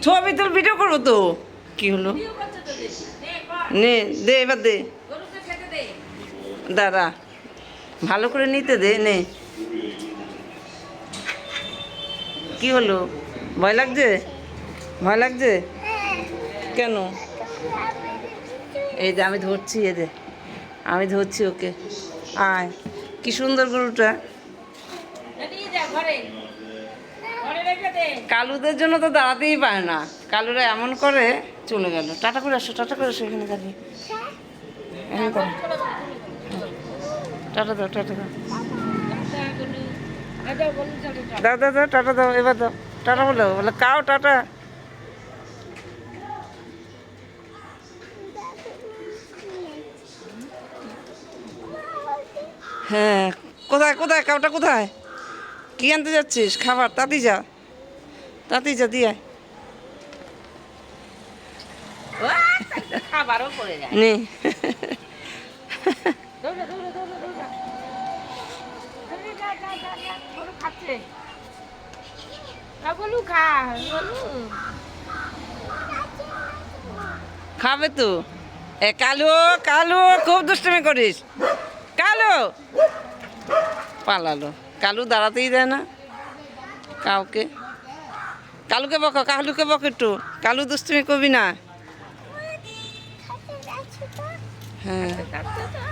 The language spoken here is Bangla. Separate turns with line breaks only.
ছবি তুল, ভিডিও করবো তো। কি হলো? নে দে, এবার দে, দাঁড়া, ভালো করে নিতে দে, নে। কি হলো? ভয় লাগছে? ভয় লাগছে কেন? এই যে আমি ধরছি, এ দে, আমি ধরছি ওকে। আয়, কি সুন্দর গরুটা। কালুদের জন্য তো দাঁড়াতেই পারে না, কালুরা এমন করে। চলে গেল, টাটা করে আসো, টাটা করে আসো, এখানে দাঁড়িয়ে, এখানে দাঁড়িয়ে। টাটা দাও, টাটা দাও, দাও দাও দাও, টাটা দাও, এবার দাও, টাটা বলো, বলে কাও টাটা। হ্যাঁ, কোথায় কোথায় কাউটা কোথায়? কি আনতে যাচ্ছিস? খাবার, তাড়াতাড়ি যা, তাড়াতাড়ি যা, দিয়ে আয়।
খাবারও পড়ে যায়।
নে।
দৌড়া দৌড়া দৌড়া দৌড়া। গরু খাচ্ছে। বলু খা, বলু।
খাবে তো। এ কালু, কালু খুব দুষ্টুমি করিস। কালু পালালো, কালু দাঁড়াতেই দেয় না কাউকে। কালুকে বকো, কালুকে বক একটু, কালু দুষ্টুমি করবি না। হ্যাঁ,
খাচ্ছে তো।